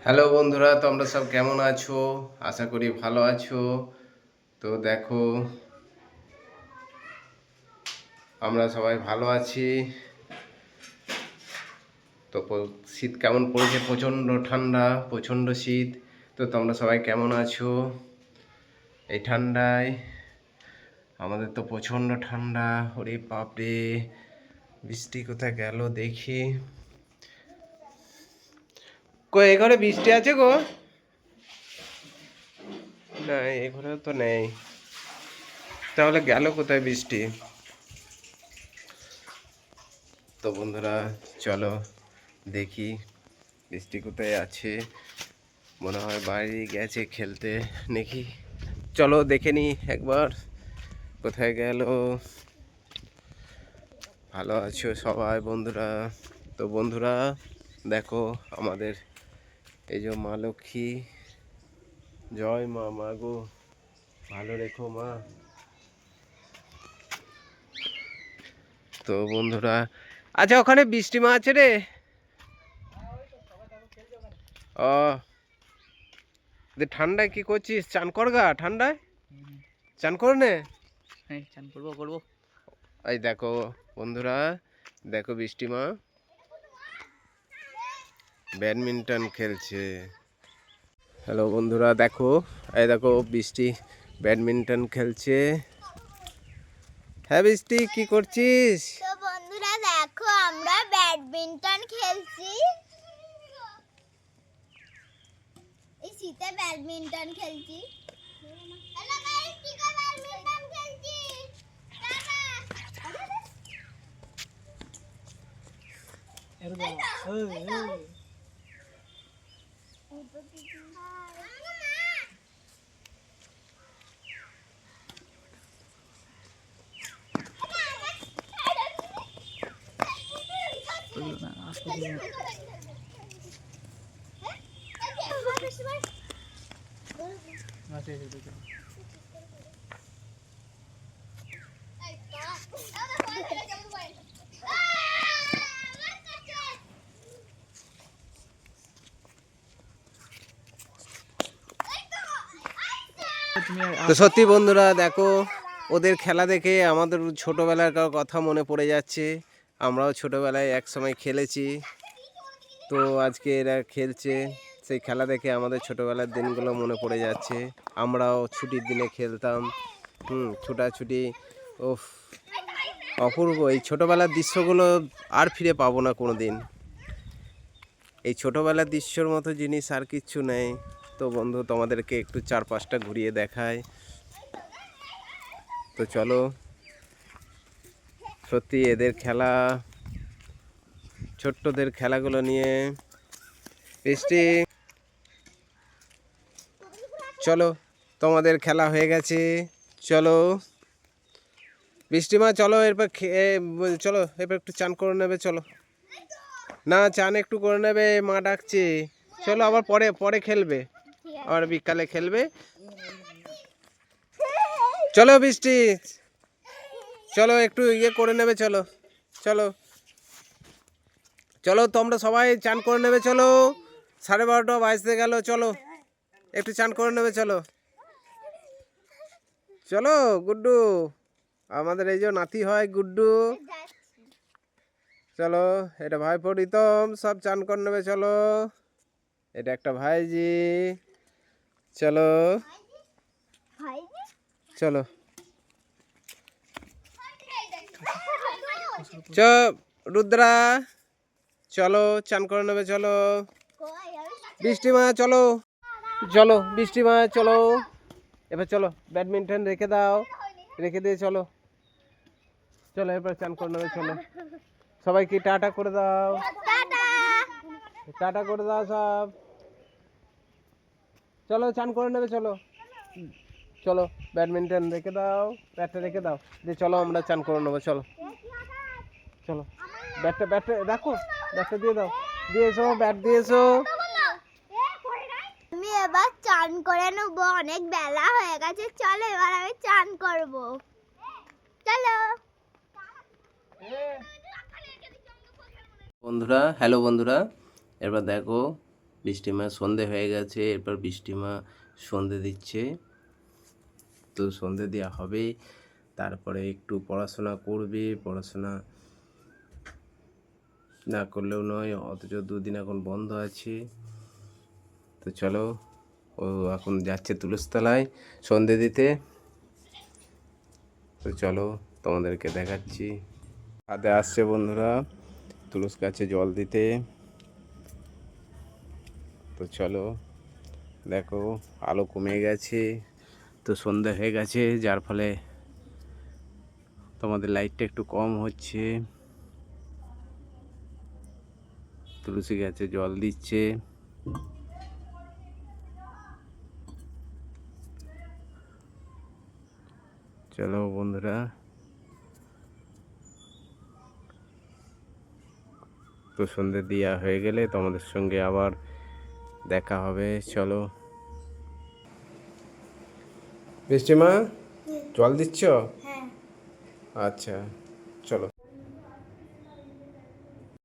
Hello বন্ধুরা, তোমরা সব কেমন আছো? আশা করি ভালো আছো। তো দেখো, আমরা সবাই ভালো আছি। তো শীত কেমন পড়েছে? প্রচণ্ড ঠান্ডা, প্রচণ্ড শীত। তো তোমরা সবাই কেমন আছো এই ঠান্ডায়? আমাদের তো প্রচণ্ড ঠান্ডা। ওরে বাপরে, বৃষ্টি কোথায় গেল দেখি। কই এ ঘরে বৃষ্টি আছে গো? না, এ ঘরে তো নেই। তাহলে গেল কোথায় বৃষ্টি? তো বন্ধুরা, চলো দেখি বৃষ্টি কোথায় আছে। মনে হয় বাইরে গেছে খেলতে নাকি। চলো দেখে নি একবার কোথায় গেল। ভালো আছো সবাই বন্ধুরা? তো বন্ধুরা দেখো, আমাদের এই যে মা লক্ষ্মী, জয় মা, মা গো ভালো রেখো মা। তো বন্ধুরা, আচ্ছা ওখানে বৃষ্টি মা আছে রে? ও, ঠান্ডায় কি করছিস? চান কর গা ঠান্ডায়, চান কর নে। হ্যাঁ, চান করবো। এই দেখো বন্ধুরা, দেখো বৃষ্টি মা ব্যাডমিন্টন খেলছে। হ্যালো বন্ধুরা, দেখো এই দেখো বৃষ্টি ব্যাডমিন্টন খেলছে। হ্যাঁ বৃষ্টি, কি করছিস? তো বন্ধুরা দেখো, আমরা ব্যাডমিন্টন খেলছি। এই শীতে ব্যাডমিন্টন খেলছি। হ্যালো গাইস, কি করে ব্যাডমিন্টন খেলছি? তো সত্যি বন্ধুরা দেখো, ওদের খেলা দেখে আমাদের ছোটোবেলার কথা মনে পড়ে যাচ্ছে। আমরাও ছোটোবেলায় এক সময় খেলেছি। তো আজকে এরা খেলছে, সেই খেলা দেখে আমাদের ছোটোবেলার দিনগুলো মনে পড়ে যাচ্ছে। আমরাও ছুটির দিনে খেলতাম। ছুটাছুটি, ওফ অপূর্ব। এই ছোটোবেলার দৃশ্যগুলো আর ফিরে পাবো না কোনো দিন। এই ছোটোবেলার দৃশ্যর মতো জিনিস আর কিচ্ছু নেই। তো বন্ধু, তোমাদেরকে একটু চারপাশটা ঘুরিয়ে দেখায়। তো চলো, সত্যি এদের খেলা, ছোট্টদের খেলাগুলো নিয়ে। বৃষ্টি, চলো তোমাদের খেলা হয়ে গেছে, চলো বৃষ্টিমা চলো এরপর চলো এরপর একটু চান করে নেবে, চলো। না, চান একটু করে নেবে, মা ডাকছে। চলো, আবার পরে পরে খেলবে, আবার বিকালে খেলবে। চলো বৃষ্টি, চলো একটু ইয়ে করে নেবে, চলো চলো চলো তোমরা সবাই চান করে নেবে, চলো 12:30 বাজতে গেল, চলো একটু চান করে নেবে, চলো চলো। গুড্ডু, আমাদের এই যে নাতি হয় গুড্ডু, চলো। এটা ভাইপো রিতম, সব চান করে নেবে, চলো। এটা একটা ভাইজি, চলো চলো। চ রুদ্রা, চলো চান করে নেবে, চলো। বৃষ্টিমা চলো, চলো বৃষ্টিমা চলো। এবার চলো, ব্যাডমিন্টন রেখে দাও, রেখে দিয়ে চলো, চলো এবার চান করে নেবে, চলো। সবাইকে টাটা করে দাও, টাটা করে দাও সব। চলো চান করে নেবে, চলো চলো। ব্যাডমিন্টন রেখে দাও, ব্যাটটা রেখে দাও, দিয়ে চলো আমরা চান করে নেবো, চলো চলো। ব্যাটটা রাখো, ব্যাটটা দিয়ে দাও, দিয়ে এসো, ব্যাট দিয়ে এসো। আমি এবার চান করে নেবো, অনেক বেলা হয়ে গেছে। চলো এবার আমি চান করব, চলো। বন্ধুরা, হ্যালো বন্ধুরা, এবার দেখো বৃষ্টিমা সন্ধে হয়ে গেছে, এরপর বৃষ্টিমা সন্ধে দিচ্ছে। তো সন্ধে দেওয়া হবে, তারপরে একটু পড়াশোনা করবে। পড়াশোনা না করলেও নয়, অথচ দুদিন এখন বন্ধ আছে। তো চলো, ও এখন যাচ্ছে তুলসতলায় সন্ধে দিতে। তো চলো তোমাদেরকে দেখাচ্ছি। ছাদে আসছে বন্ধুরা তুলস গাছে জল দিতে। তো চলো, দেখো আলো কমে গেছে, তো সন্ধে হয়ে গেছে, যার ফলে তোমাদের লাইটটা একটু কম হচ্ছে। তুলসী গাছে জল দিচ্ছে। চলো বন্ধুরা, তো সন্ধে দেওয়া হয়ে গেলে তোমাদের সঙ্গে আবার দেখা হবে। চলো। বৃষ্টিমা জল দিচ্ছ? হ্যাঁ। আচ্ছা।